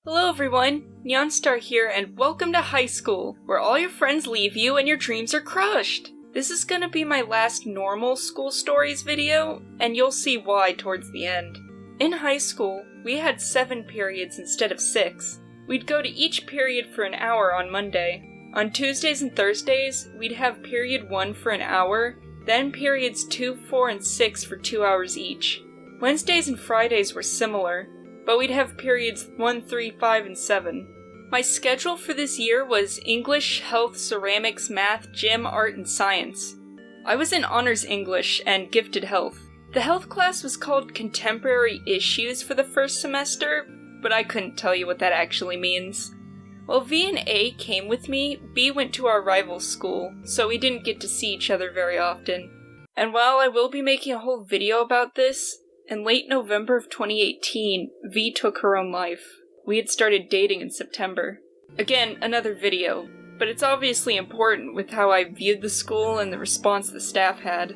Hello everyone, Neonstar here and welcome to high school, where all your friends leave you and your dreams are crushed! This is gonna be my last normal school stories video, and you'll see why towards the end. In high school, we had 7 periods instead of 6. We'd go to each period for an hour on Monday. On Tuesdays and Thursdays, we'd have period 1 for an hour, then periods 2, 4, and 6 for 2 hours each. Wednesdays and Fridays were similar, but we'd have periods 1, 3, 5, and 7. My schedule for this year was English, Health, Ceramics, Math, Gym, Art, and Science. I was in Honors English and Gifted Health. The health class was called Contemporary Issues for the first semester, but I couldn't tell you what that actually means. While V and A came with me, B went to our rival school, so we didn't get to see each other very often. And while I will be making a whole video about this, in late November of 2018, V took her own life. We had started dating in September. Again, another video, but it's obviously important with how I viewed the school and the response the staff had.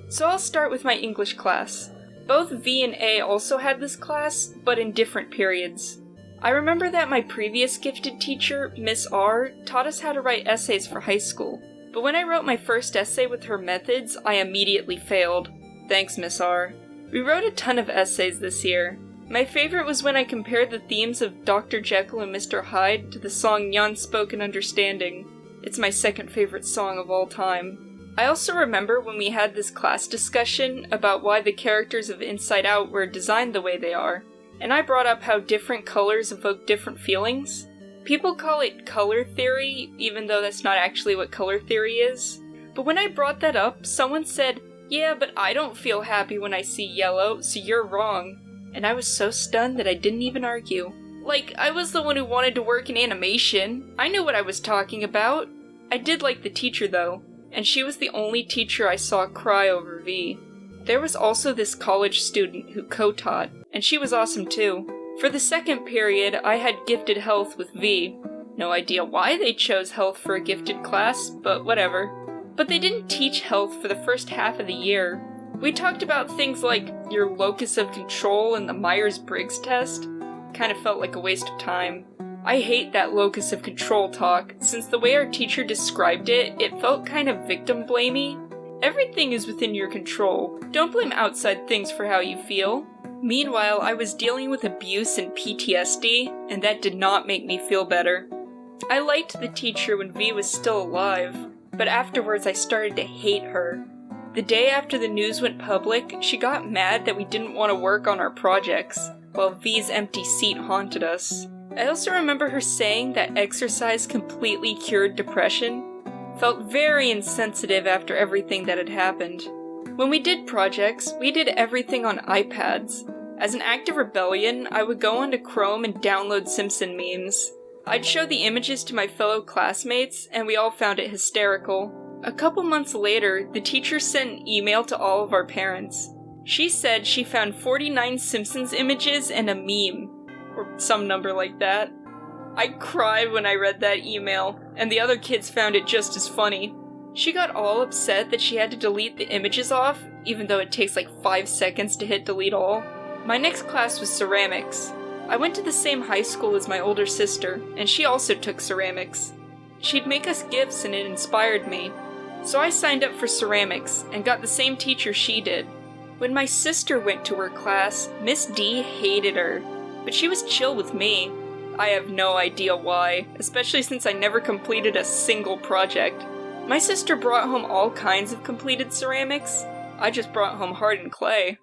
So I'll start with my English class. Both V and A also had this class, but in different periods. I remember that my previous gifted teacher, Miss R, taught us how to write essays for high school, but when I wrote my first essay with her methods, I immediately failed. Thanks, Miss R. We wrote a ton of essays this year. My favorite was when I compared the themes of Dr. Jekyll and Mr. Hyde to the song Unspoken Understanding. It's my second favorite song of all time. I also remember when we had this class discussion about why the characters of Inside Out were designed the way they are, and I brought up how different colors evoke different feelings. People call it color theory, even though that's not actually what color theory is. But when I brought that up, someone said, "Yeah, but I don't feel happy when I see yellow, so you're wrong." And I was so stunned that I didn't even argue. Like, I was the one who wanted to work in animation. I knew what I was talking about. I did like the teacher though, and she was the only teacher I saw cry over V. There was also this college student who co-taught, and she was awesome too. For the second period, I had Gifted Health with V. No idea why they chose health for a gifted class, but whatever. But they didn't teach health for the first half of the year. We talked about things like your locus of control and the Myers-Briggs test. Kind of felt like a waste of time. I hate that locus of control talk, since the way our teacher described it, it felt kind of victim-blamey. Everything is within your control. Don't blame outside things for how you feel. Meanwhile, I was dealing with abuse and PTSD, and that did not make me feel better. I liked the teacher when V was still alive, but afterwards I started to hate her. The day after the news went public, she got mad that we didn't want to work on our projects, while V's empty seat haunted us. I also remember her saying that exercise completely cured depression. Felt very insensitive after everything that had happened. When we did projects, we did everything on iPads. As an act of rebellion, I would go onto Chrome and download Simpson memes. I'd show the images to my fellow classmates, and we all found it hysterical. A couple months later, the teacher sent an email to all of our parents. She said she found 49 Simpsons images and a meme, or some number like that. I cried when I read that email, and the other kids found it just as funny. She got all upset that she had to delete the images off, even though it takes like 5 seconds to hit delete all. My next class was ceramics. I went to the same high school as my older sister, and she also took ceramics. She'd make us gifts and it inspired me. So I signed up for ceramics, and got the same teacher she did. When my sister went to her class, Miss D hated her, but she was chill with me. I have no idea why, especially since I never completed a single project. My sister brought home all kinds of completed ceramics. I just brought home hardened clay.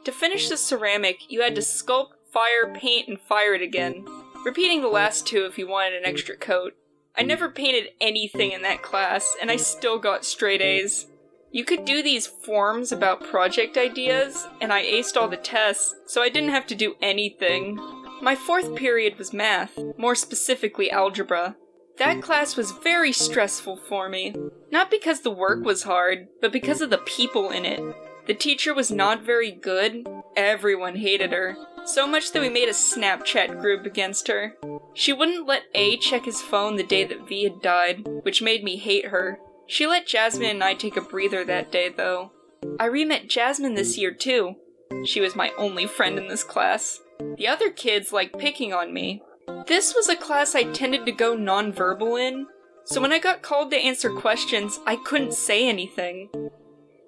To finish the ceramic, you had to sculpt, fire, paint, and fire it again, repeating the last 2 if you wanted an extra coat. I never painted anything in that class, and I still got straight A's. You could do these forms about project ideas, and I aced all the tests, so I didn't have to do anything. My 4th period was math, more specifically algebra. That class was very stressful for me. Not because the work was hard, but because of the people in it. The teacher was not very good. Everyone hated her. So much that we made a Snapchat group against her. She wouldn't let A check his phone the day that V had died, which made me hate her. She let Jasmine and I take a breather that day, though. I re-met Jasmine this year, too. She was my only friend in this class. The other kids liked picking on me. This was a class I tended to go nonverbal in, so when I got called to answer questions, I couldn't say anything.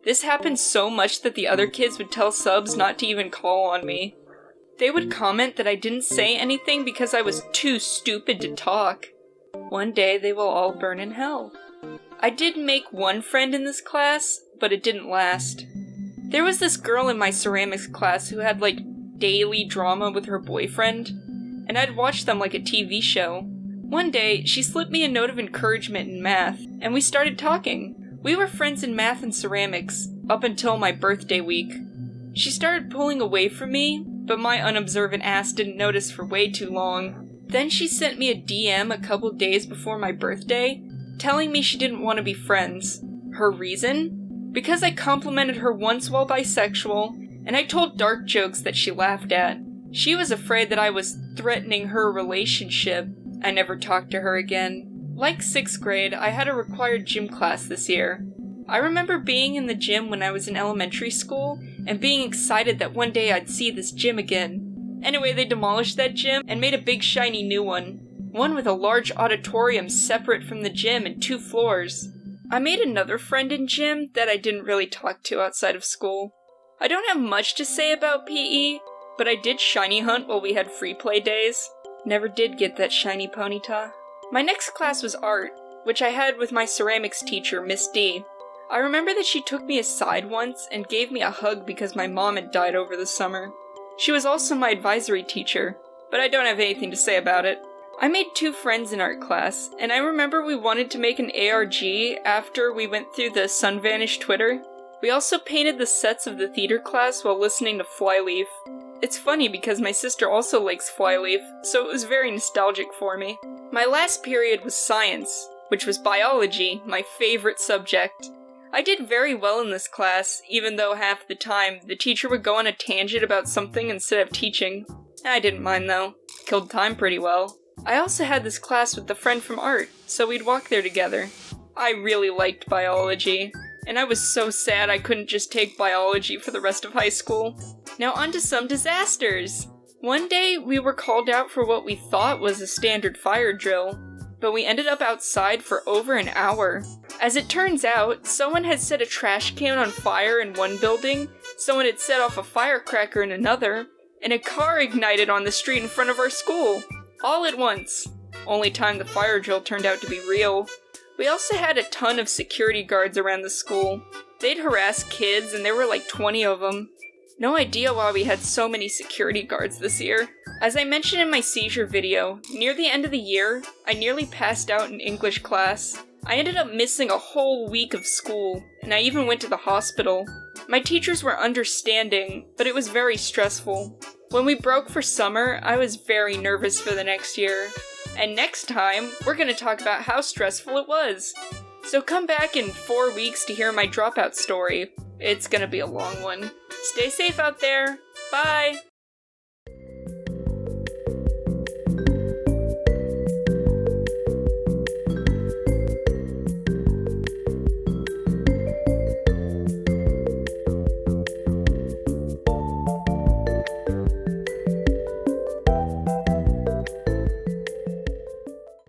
This happened so much that the other kids would tell subs not to even call on me. They would comment that I didn't say anything because I was too stupid to talk. One day they will all burn in hell. I did make one friend in this class, but it didn't last. There was this girl in my ceramics class who had daily drama with her boyfriend, and I'd watch them like a TV show. One day, she slipped me a note of encouragement in math, and we started talking. We were friends in math and ceramics, up until my birthday week. She started pulling away from me, but my unobservant ass didn't notice for way too long. Then she sent me a DM a couple days before my birthday, telling me she didn't want to be friends. Her reason? Because I complimented her once while bisexual, and I told dark jokes that she laughed at. She was afraid that I was threatening her relationship. I never talked to her again. Like 6th grade, I had a required gym class this year. I remember being in the gym when I was in elementary school, and being excited that one day I'd see this gym again. Anyway, they demolished that gym and made a big shiny new one. One with a large auditorium separate from the gym and 2 floors. I made another friend in gym that I didn't really talk to outside of school. I don't have much to say about PE, but I did shiny hunt while we had free play days. Never did get that shiny ponyta. My next class was art, which I had with my ceramics teacher, Miss D. I remember that she took me aside once and gave me a hug because my mom had died over the summer. She was also my advisory teacher, but I don't have anything to say about it. I made 2 friends in art class, and I remember we wanted to make an ARG after we went through the Sunvanish Twitter. We also painted the sets of the theater class while listening to Flyleaf. It's funny because my sister also likes Flyleaf, so it was very nostalgic for me. My last period was science, which was biology, my favorite subject. I did very well in this class, even though half the time the teacher would go on a tangent about something instead of teaching. I didn't mind though. Killed time pretty well. I also had this class with a friend from art, so we'd walk there together. I really liked biology, and I was so sad I couldn't just take biology for the rest of high school. Now on to some disasters! One day, we were called out for what we thought was a standard fire drill, but we ended up outside for over an hour. As it turns out, someone had set a trash can on fire in one building, someone had set off a firecracker in another, and a car ignited on the street in front of our school. All at once. Only time the fire drill turned out to be real. We also had a ton of security guards around the school. They'd harass kids, and there were 20 of them. No idea why we had so many security guards this year. As I mentioned in my seizure video, near the end of the year, I nearly passed out in English class. I ended up missing a whole week of school, and I even went to the hospital. My teachers were understanding, but it was very stressful. When we broke for summer, I was very nervous for the next year. And next time, we're going to talk about how stressful it was. So come back in 4 weeks to hear my dropout story. It's going to be a long one. Stay safe out there. Bye!